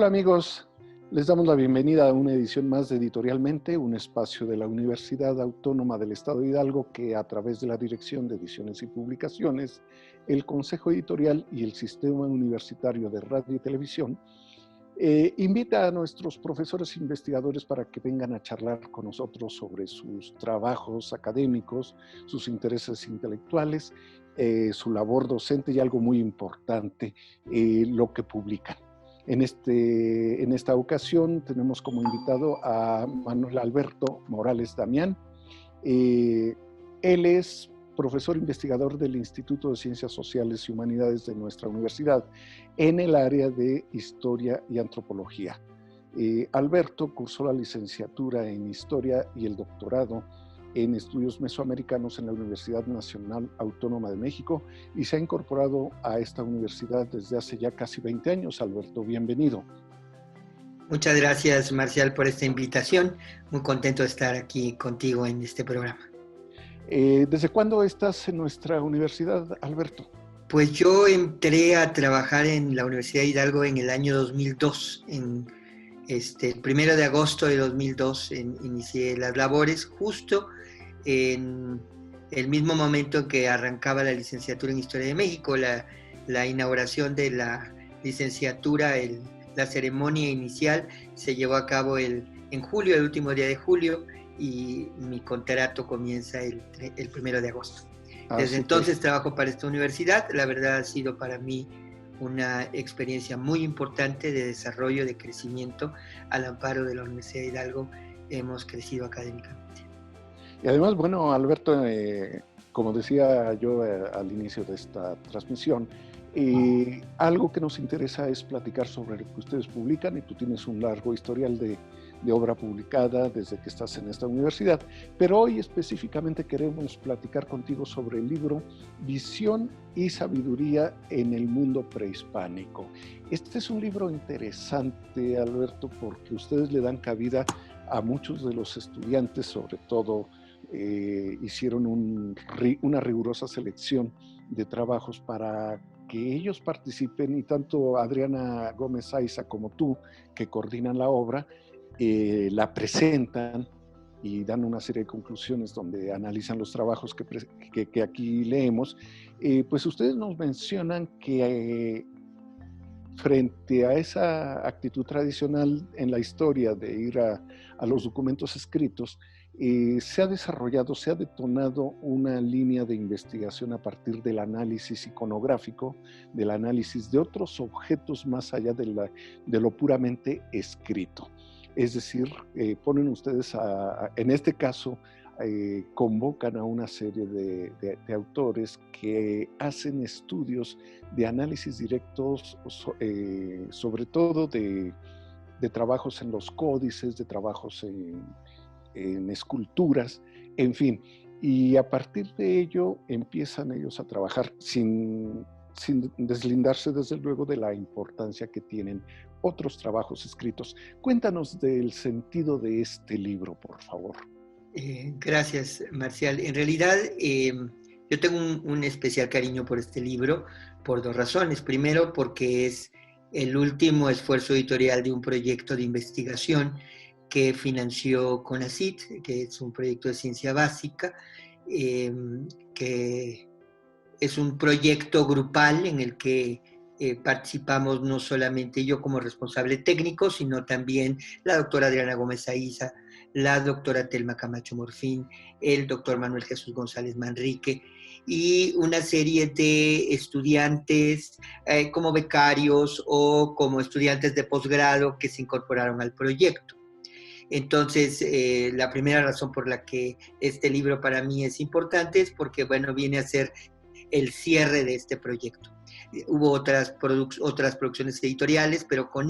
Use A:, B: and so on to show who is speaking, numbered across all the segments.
A: Hola amigos, les damos la bienvenida a una edición más de Editorialmente, un espacio de la Universidad Autónoma del Estado de Hidalgo que a través de la Dirección de Ediciones y Publicaciones, el Consejo Editorial y el Sistema Universitario de Radio y Televisión invita a nuestros profesores e investigadores para que vengan a charlar con nosotros sobre sus trabajos académicos, sus intereses intelectuales, su labor docente y algo muy importante, lo que publican. En esta ocasión tenemos como invitado a Manuel Alberto Morales Damián. Él es profesor investigador del Instituto de Ciencias Sociales y Humanidades de nuestra universidad en el área de Historia y Antropología. Alberto cursó la licenciatura en Historia y el doctorado en Estudios Mesoamericanos en la Universidad Nacional Autónoma de México y se ha incorporado a esta universidad desde hace ya casi 20 años. Alberto, bienvenido.
B: Muchas gracias, Marcial, por esta invitación. Muy contento de estar aquí contigo en este programa.
A: ¿Desde cuándo estás en nuestra universidad, Alberto?
B: Pues yo entré a trabajar en la Universidad de Hidalgo en el año 2002. El 1 de agosto de 2002 inicié las labores, justo en el mismo momento que arrancaba la licenciatura en Historia de México, la inauguración de la licenciatura, la ceremonia inicial se llevó a cabo en julio, el último día de julio, y mi contrato comienza el 1 de agosto. Desde entonces trabajo para esta universidad. La verdad ha sido para mí una experiencia muy importante de desarrollo, de crecimiento. Al amparo de la Universidad de Hidalgo hemos crecido académicamente.
A: Y además, bueno, Alberto, como decía yo al inicio de esta transmisión, algo que nos interesa es platicar sobre lo que ustedes publican, y tú tienes un largo historial de obra publicada desde que estás en esta universidad, pero hoy específicamente queremos platicar contigo sobre el libro Visión y Sabiduría en el Mundo Prehispánico. Este es un libro interesante, Alberto, porque ustedes le dan cabida a muchos de los estudiantes, sobre todo hicieron una rigurosa selección de trabajos para que ellos participen, y tanto Adriana Gómez Aiza como tú, que coordinan la obra, la presentan y dan una serie de conclusiones donde analizan los trabajos que aquí leemos. Pues ustedes nos mencionan que frente a esa actitud tradicional en la historia de ir a los documentos escritos, se ha desarrollado, se ha detonado una línea de investigación a partir del análisis iconográfico, del análisis de otros objetos más allá de lo puramente escrito. Es decir, ponen ustedes, en este caso, convocan a una serie de autores que hacen estudios de análisis directos, sobre todo de trabajos en los códices, de trabajos en esculturas, en fin. Y a partir de ello empiezan ellos a trabajar sin deslindarse desde luego de la importancia que tienen otros trabajos escritos. Cuéntanos del sentido de este libro, por favor.
B: Gracias, Marcial. En realidad, yo tengo un especial cariño por este libro por dos razones. Primero, porque es el último esfuerzo editorial de un proyecto de investigación que financió CONACYT, que es un proyecto de ciencia básica, que es un proyecto grupal en el que participamos no solamente yo como responsable técnico, sino también la doctora Adriana Gómez Aiza, la doctora Telma Camacho Morfín, el doctor Manuel Jesús González Manrique y una serie de estudiantes como becarios o como estudiantes de posgrado que se incorporaron al proyecto. Entonces, la primera razón por la que este libro para mí es importante es porque, bueno, viene a ser el cierre de este proyecto. Hubo otras producciones editoriales, pero con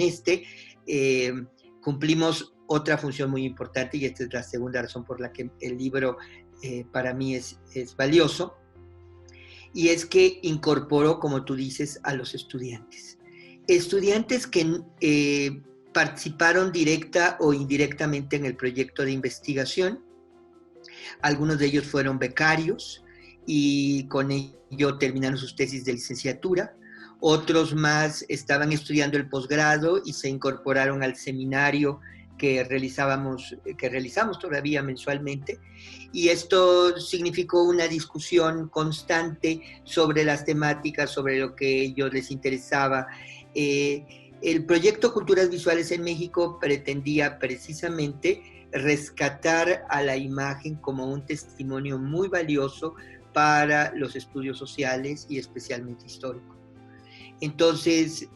B: cumplimos otra función muy importante, y esta es la segunda razón por la que el libro para mí es valioso, y es que incorporó, como tú dices, a los estudiantes. Estudiantes que participaron directa o indirectamente en el proyecto de investigación. Algunos de ellos fueron becarios y con ello terminaron sus tesis de licenciatura. otros más estaban estudiando el posgrado y se incorporaron al seminario que realizamos todavía mensualmente, y esto significó una discusión constante sobre las temáticas, sobre lo que a ellos les interesaba. El proyecto Culturas Visuales en México pretendía precisamente rescatar a la imagen como un testimonio muy valioso para los estudios sociales y especialmente históricos. Entonces,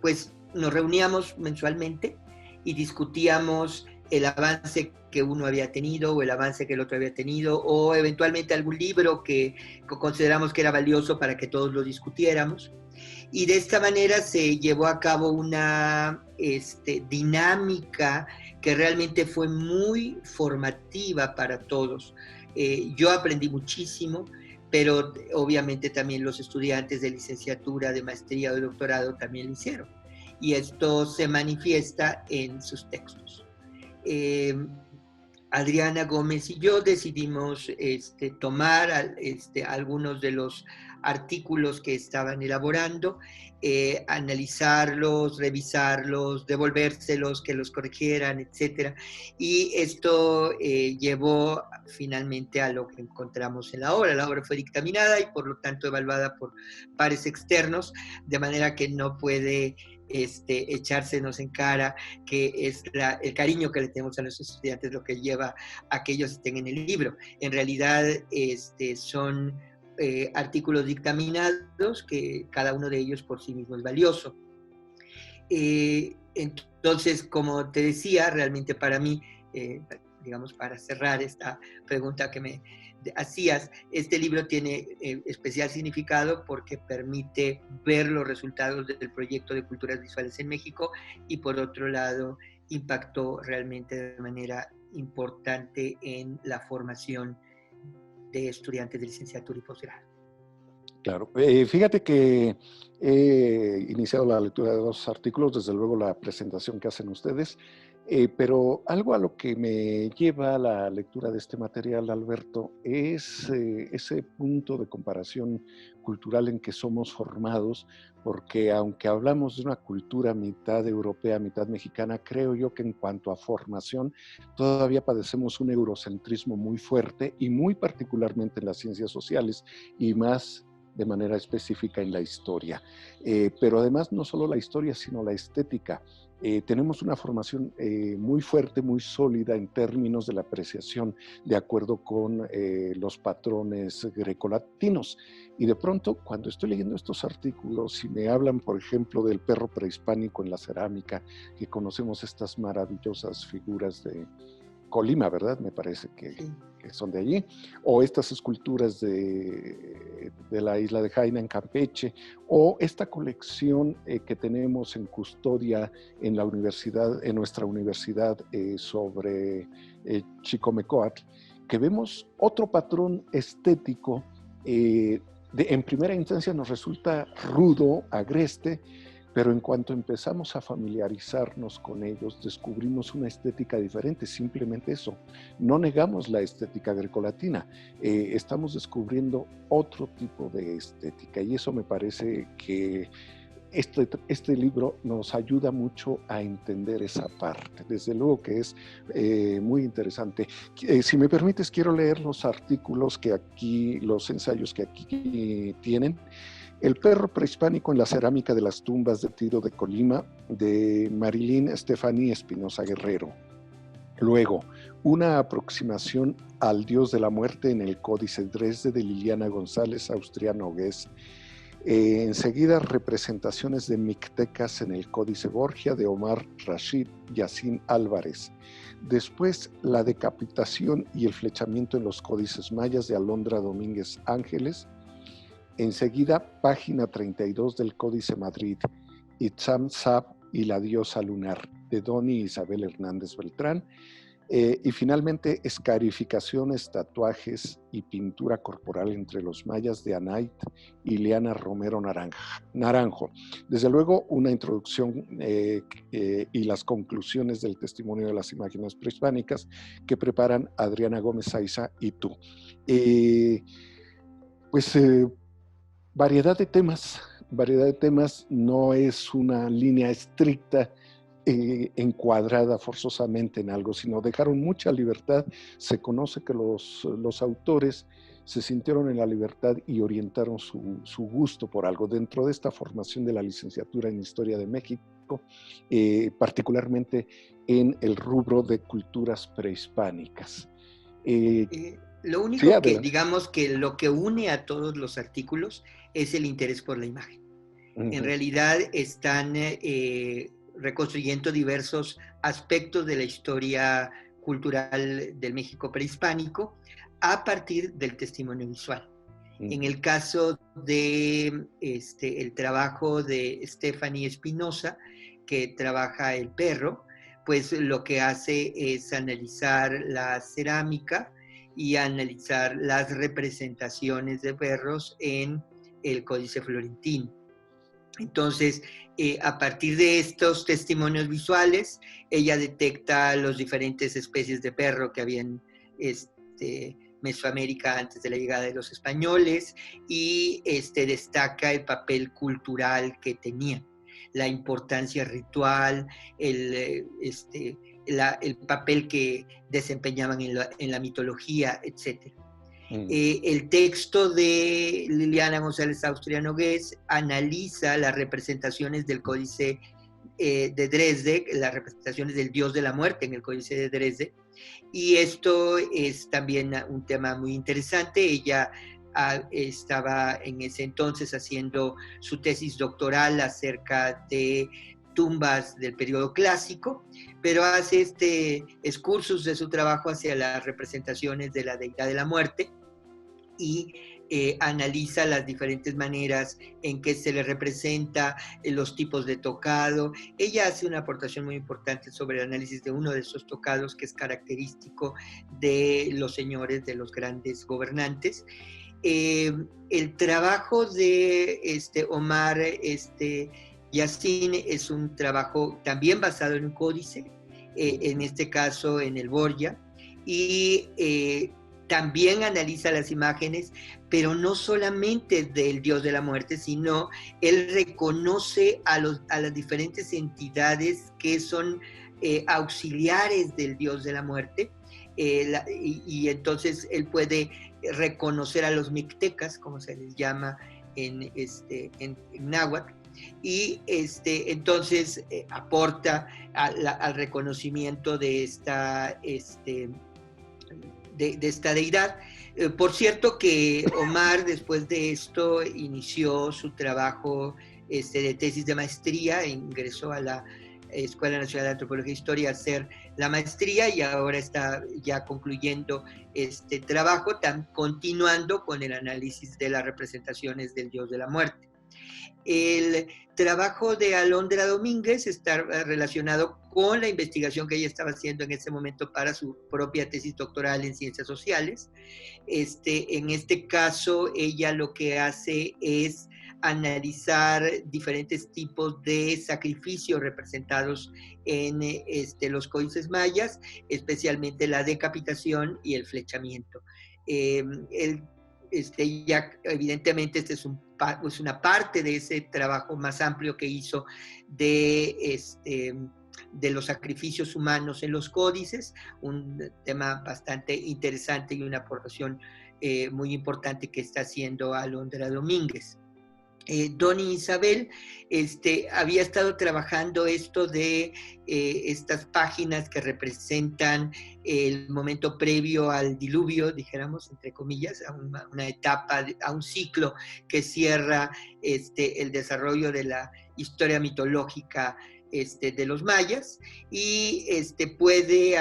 B: pues nos reuníamos mensualmente y discutíamos el avance que uno había tenido o el avance que el otro había tenido, o eventualmente algún libro que consideramos que era valioso para que todos lo discutiéramos. Y de esta manera se llevó a cabo una dinámica que realmente fue muy formativa para todos. Yo aprendí muchísimo, pero obviamente también los estudiantes de licenciatura, de maestría o de doctorado también lo hicieron. Y esto se manifiesta en sus textos. Adriana Gómez y yo decidimos tomar algunos de los artículos que estaban elaborando, analizarlos, revisarlos, devolvérselos, que los corrigieran, etc. Y esto llevó finalmente a lo que encontramos en la obra. La obra fue dictaminada y por lo tanto evaluada por pares externos, de manera que no puede echársenos en cara que es el cariño que le tenemos a nuestros estudiantes lo que lleva a que ellos estén en el libro. En realidad son artículos dictaminados que cada uno de ellos por sí mismo es valioso. Entonces, como te decía, realmente para mí, digamos, para cerrar esta pregunta que me hacías, este libro tiene especial significado porque permite ver los resultados del proyecto de Culturas Visuales en México y por otro lado impactó realmente de manera importante en la formación de estudiantes de licenciatura y posgrado.
A: Claro. Fíjate que he iniciado la lectura de 2 artículos, desde luego la presentación que hacen ustedes, pero algo a lo que me lleva a la lectura de este material, Alberto, es ese punto de comparación cultural en que somos formados, porque aunque hablamos de una cultura mitad europea, mitad mexicana, creo yo que en cuanto a formación todavía padecemos un eurocentrismo muy fuerte y muy particularmente en las ciencias sociales y más de manera específica en la historia. Pero además no solo la historia, sino la estética. Tenemos una formación muy fuerte, muy sólida en términos de la apreciación de acuerdo con los patrones grecolatinos. Y de pronto, cuando estoy leyendo estos artículos y me hablan, por ejemplo, del perro prehispánico en la cerámica, que conocemos estas maravillosas figuras de Colima, ¿verdad? Me parece que son de allí, o estas esculturas de la isla de Jaina en Campeche, o esta colección que tenemos en custodia en la universidad, en nuestra universidad sobre Chicomecoatl, que vemos otro patrón estético en primera instancia nos resulta rudo, agreste, pero en cuanto empezamos a familiarizarnos con ellos, descubrimos una estética diferente, simplemente eso. No negamos la estética grecolatina, estamos descubriendo otro tipo de estética y eso me parece que este libro nos ayuda mucho a entender esa parte. Desde luego que es muy interesante. Si me permites, quiero leer los artículos que aquí, los ensayos que aquí tienen. El perro prehispánico en la cerámica de las tumbas de Tiro de Colima, de Marilyn Stephanie Espinosa Guerrero. Luego, una aproximación al dios de la muerte en el Códice Dresde de Liliana González Austriano-Gués. Enseguida, representaciones de mixtecas en el Códice Borgia de Omar Rashid Yacine Álvarez. Después, la decapitación y el flechamiento en los códices mayas de Alondra Domínguez Ángeles. Enseguida, página 32 del Códice Madrid, Itzam Sab y la diosa lunar, de Doni Isabel Hernández Beltrán. Y finalmente, escarificaciones, tatuajes y pintura corporal entre los mayas de Anait y Liana Romero Naranjo. Desde luego, una introducción y las conclusiones del testimonio de las imágenes prehispánicas que preparan Adriana Gómez Aiza y tú. variedad de temas, no es una línea estricta encuadrada forzosamente en algo, sino dejaron mucha libertad. Se conoce que los autores se sintieron en la libertad y orientaron su gusto por algo. Dentro de esta formación de la licenciatura en Historia de México, particularmente en el rubro de culturas prehispánicas.
B: Lo
A: Sí,
B: único que,
A: adelante.
B: digamos que lo que une a todos los artículos es el interés por la imagen. En
A: Ujú.
B: realidad están reconstruyendo diversos aspectos de la historia cultural del México prehispánico a partir del testimonio visual. En
A: Ujú.
B: el caso de el trabajo de Stephanie Espinosa, que trabaja el perro, pues lo que hace es analizar la cerámica y analizar las representaciones de perros en el Códice Florentino. Entonces, a partir de estos testimonios visuales, ella detecta las diferentes especies de perro que había en Mesoamérica antes de la llegada de los españoles y destaca el papel cultural que tenían, la importancia ritual, el papel que desempeñaban en la mitología, etc. El texto de Liliana González Austria Nogués analiza las representaciones del Códice de Dresde, las representaciones del Dios de la Muerte en el Códice de Dresde, y esto es también un tema muy interesante. Ella estaba en ese entonces haciendo su tesis doctoral acerca de tumbas del periodo clásico, pero hace excursus de su trabajo hacia las representaciones de la deidad de la muerte y analiza las diferentes maneras en que se le representa, los tipos de tocado. Ella hace una aportación muy importante sobre el análisis de uno de esos tocados que es característico de los señores, de los grandes gobernantes. El trabajo de Omar Yassin es un trabajo también basado en un códice, en este caso en el Borgia, y también analiza las imágenes, pero no solamente del Dios de la muerte, sino él reconoce a las diferentes entidades que son auxiliares del Dios de la muerte, y entonces él puede reconocer a los mixtecas, como se les llama en náhuatl, y entonces aporta al reconocimiento de esta deidad. Por cierto que Omar después de esto inició su trabajo de tesis de maestría, ingresó a la Escuela Nacional de Antropología e Historia a hacer la maestría y ahora está ya concluyendo este trabajo, continuando con el análisis de las representaciones del Dios de la Muerte. El trabajo de Alondra Domínguez está relacionado con la investigación que ella estaba haciendo en ese momento para su propia tesis doctoral en ciencias sociales. En este caso, ella lo que hace es analizar diferentes tipos de sacrificios representados en los códices mayas, especialmente la decapitación y el flechamiento. Ya evidentemente es una parte de ese trabajo más amplio que hizo de los sacrificios humanos en los códices, un tema bastante interesante y una aportación muy importante que está haciendo Alondra Domínguez. Doni Isabel había estado trabajando esto de estas páginas que representan el momento previo al diluvio, dijéramos, entre comillas, a una etapa, a un ciclo que cierra el desarrollo de la historia mitológica de los mayas, y puede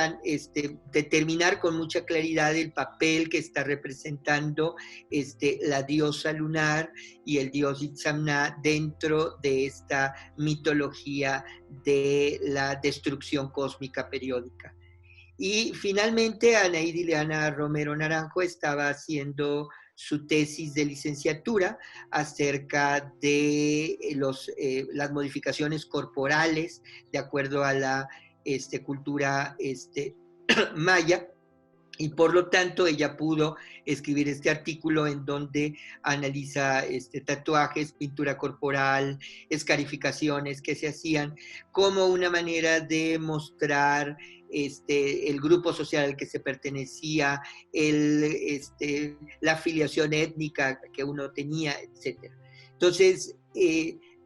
B: determinar con mucha claridad el papel que está representando la diosa lunar y el dios Itzamna dentro de esta mitología de la destrucción cósmica periódica. Y finalmente, Anaídi Ileana Romero Naranjo estaba haciendo su tesis de licenciatura acerca de las modificaciones corporales de acuerdo a la cultura maya, Y por lo tanto ella pudo escribir este artículo en donde analiza tatuajes, pintura corporal, escarificaciones que se hacían como una manera de mostrar el grupo social al que se pertenecía, la afiliación étnica que uno tenía, etc. Entonces,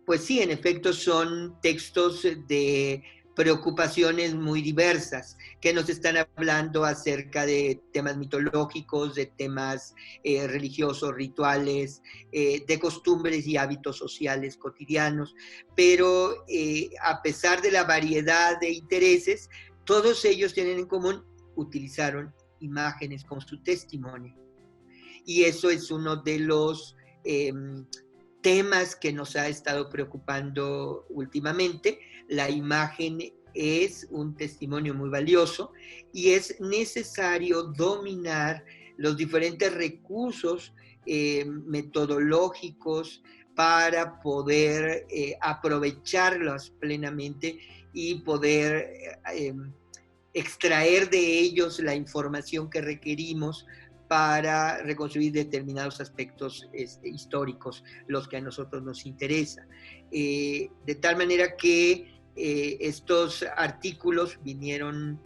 B: pues sí, en efecto son textos de preocupaciones muy diversas que nos están hablando acerca de temas mitológicos, de temas religiosos, rituales, de costumbres y hábitos sociales cotidianos, pero a pesar de la variedad de intereses, todos ellos tienen en común, utilizaron imágenes como su testimonio. Y eso es uno de los temas que nos ha estado preocupando últimamente. La imagen es un testimonio muy valioso y es necesario dominar los diferentes recursos metodológicos para poder aprovecharlos plenamente y poder extraer de ellos la información que requerimos para reconstruir determinados aspectos históricos, los que a nosotros nos interesan. De tal manera que estos artículos vinieron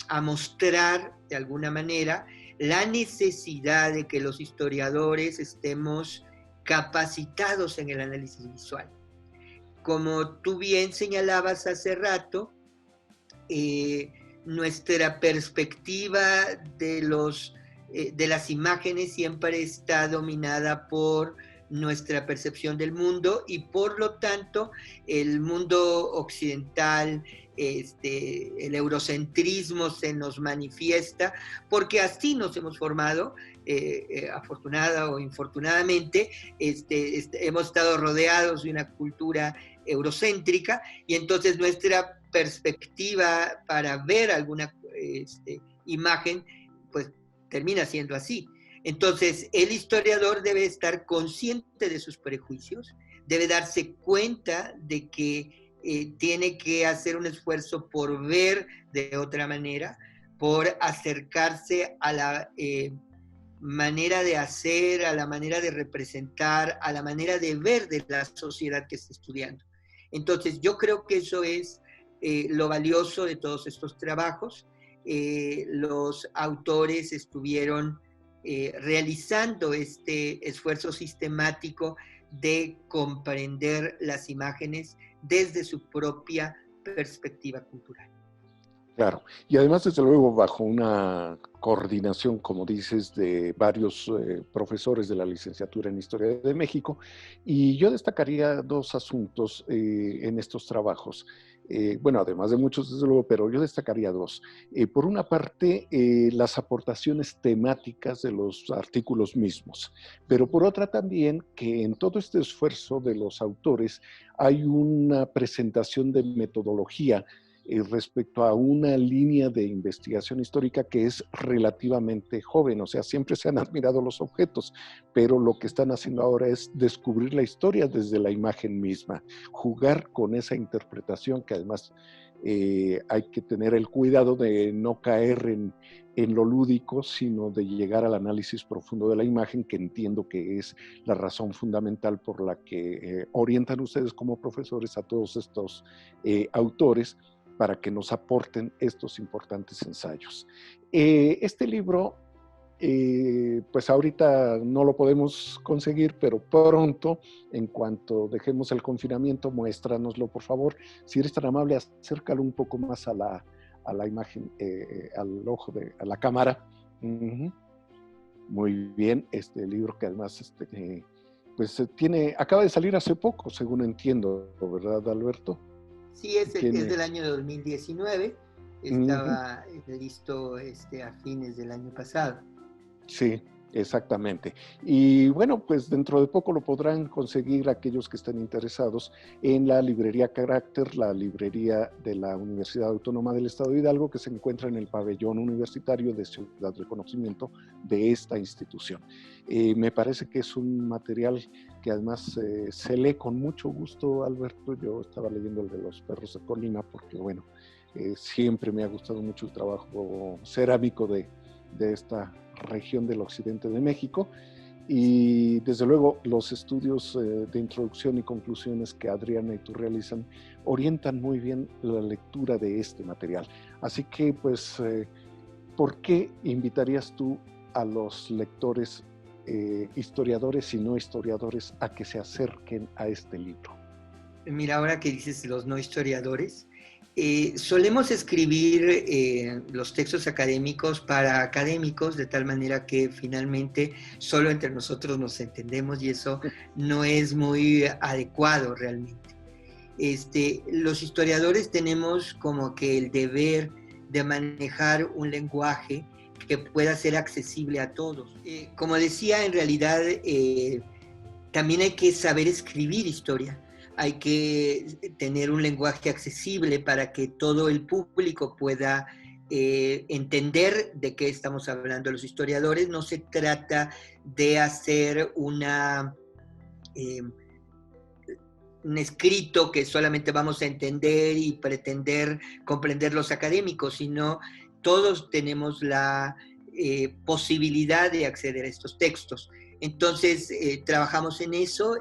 B: a mostrar de alguna manera la necesidad de que los historiadores estemos capacitados en el análisis visual. Como tú bien señalabas hace rato, nuestra perspectiva de las imágenes siempre está dominada por nuestra percepción del mundo y por lo tanto el mundo occidental, el eurocentrismo se nos manifiesta porque así nos hemos formado, afortunada o infortunadamente, hemos estado rodeados de una cultura eurocéntrica y entonces nuestra perspectiva para ver alguna imagen pues termina siendo así. Entonces, el historiador debe estar consciente de sus prejuicios, debe darse cuenta de que tiene que hacer un esfuerzo por ver de otra manera, por acercarse a la manera de hacer, a la manera de representar, a la manera de ver de la sociedad que está estudiando. Entonces, yo creo que eso es lo valioso de todos estos trabajos. Los autores estuvieron realizando este esfuerzo sistemático de comprender las imágenes desde su propia perspectiva cultural.
A: Claro, y además, desde luego, bajo una coordinación, como dices, de varios profesores de la licenciatura en Historia de México, y yo destacaría dos asuntos en estos trabajos. Bueno, además de muchos, desde luego, pero yo destacaría dos. Por una parte, las aportaciones temáticas de los artículos mismos, pero por otra también que en todo este esfuerzo de los autores hay una presentación de metodología respecto a una línea de investigación histórica que es relativamente joven, o sea, siempre se han admirado los objetos, pero lo que están haciendo ahora es descubrir la historia desde la imagen misma, jugar con esa interpretación que además hay que tener el cuidado de no caer en lo lúdico, sino de llegar al análisis profundo de la imagen, que entiendo que es la razón fundamental por la que orientan ustedes como profesores a todos estos autores, para que nos aporten estos importantes ensayos. Este libro, pues ahorita no lo podemos conseguir, pero pronto, en cuanto dejemos el confinamiento, muéstranoslo, por favor. Si eres tan amable, acércalo un poco más a la imagen, al ojo, a la cámara. Muy bien, este libro que además pues acaba de salir hace poco, según entiendo, ¿verdad, Alberto?
B: Sí, es del año 2019, estaba listo a fines del año pasado.
A: Sí, exactamente. Y bueno, pues dentro de poco lo podrán conseguir aquellos que estén interesados en la librería Carácter, la librería de la Universidad Autónoma del Estado de Hidalgo, que se encuentra en el pabellón universitario de Ciudad del Conocimiento de esta institución. Me parece que es un material que además se lee con mucho gusto, Alberto. Yo estaba leyendo el de los perros de Colima porque, bueno, Siempre me ha gustado mucho el trabajo cerámico de esta región del occidente de México. Y desde luego los estudios de introducción y conclusiones que Adriana y tú realizan orientan muy bien la lectura de este material. Así que pues, ¿por qué invitarías tú a los lectores, historiadores y no historiadores, a que se acerquen a este libro?
B: Mira, ahora que dices los no historiadores, solemos escribir los textos académicos para académicos, de tal manera que finalmente solo entre nosotros nos entendemos y eso no es muy adecuado realmente. Los historiadores tenemos como que el deber de manejar un lenguaje que pueda ser accesible a todos. Como decía, en realidad también hay que saber escribir historia. Hay que tener un lenguaje accesible para que todo el público pueda entender de qué estamos hablando los historiadores. No se trata de hacer un escrito que solamente vamos a entender y pretender comprender los académicos, sino todos tenemos la posibilidad de acceder a estos textos. Entonces, trabajamos en eso,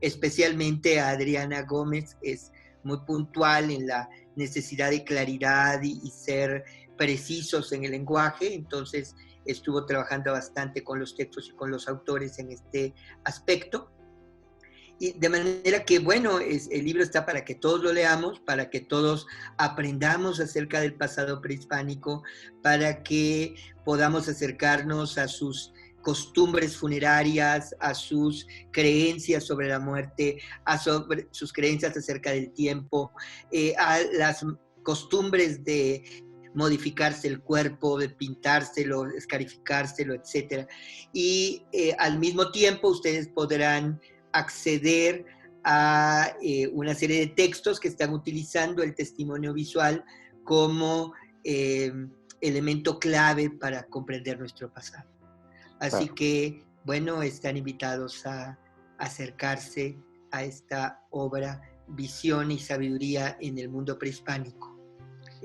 B: especialmente a Adriana Gómez es muy puntual en la necesidad de claridad y ser precisos en el lenguaje, entonces estuvo trabajando bastante con los textos y con los autores en este aspecto. Y de manera que, bueno, el libro está para que todos lo leamos, para que todos aprendamos acerca del pasado prehispánico, para que podamos acercarnos a sus costumbres funerarias, a sus creencias sobre la muerte, sobre sus creencias acerca del tiempo, a las costumbres de modificarse el cuerpo, de pintárselo, escarificárselo, etc. Y al mismo tiempo ustedes podrán acceder a una serie de textos que están utilizando el testimonio visual como elemento clave para comprender nuestro pasado. Así que, bueno, están invitados a acercarse a esta obra, Visión y Sabiduría en el Mundo Prehispánico.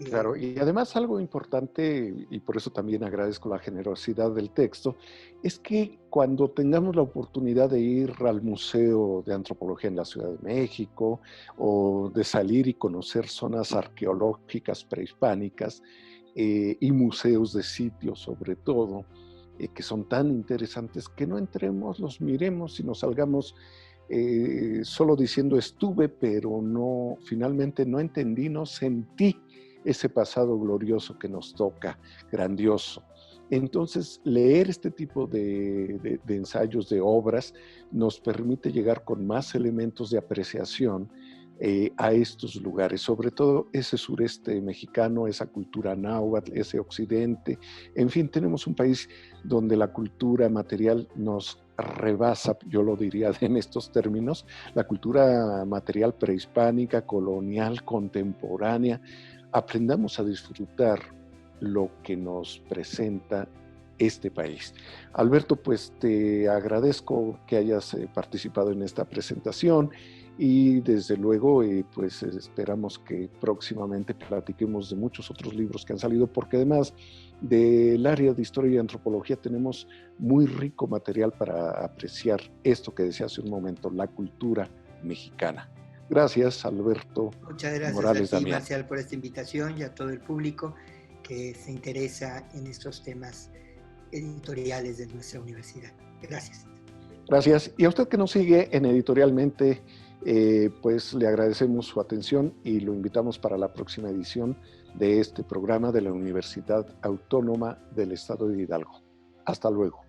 A: Claro, y además algo importante, y por eso también agradezco la generosidad del texto, es que cuando tengamos la oportunidad de ir al Museo de Antropología en la Ciudad de México o de salir y conocer zonas arqueológicas prehispánicas y museos de sitios sobre todo, que son tan interesantes, que no entremos, los miremos y nos salgamos solo diciendo estuve, pero no, finalmente no entendí, no sentí ese pasado glorioso que nos toca, grandioso. Entonces, leer este tipo de ensayos, de obras, nos permite llegar con más elementos de apreciación a estos lugares, sobre todo ese sureste mexicano, esa cultura náhuatl, ese occidente. En fin, tenemos un país donde la cultura material nos rebasa, yo lo diría en estos términos, la cultura material prehispánica, colonial, contemporánea. Aprendamos a disfrutar lo que nos presenta este país. Alberto, pues te agradezco que hayas participado en esta presentación y desde luego pues esperamos que próximamente platiquemos de muchos otros libros que han salido, porque además del área de historia y antropología tenemos muy rico material para apreciar esto que decía hace un momento, la cultura mexicana. Gracias, Alberto.
B: Muchas gracias
A: Morales
B: a ti,
A: Damián.
B: Marcial, por esta invitación y a todo el público que se interesa en estos temas editoriales de nuestra universidad. Gracias.
A: Gracias. Y a usted que nos sigue en Editorialmente, pues le agradecemos su atención y lo invitamos para la próxima edición de este programa de la Universidad Autónoma del Estado de Hidalgo. Hasta luego.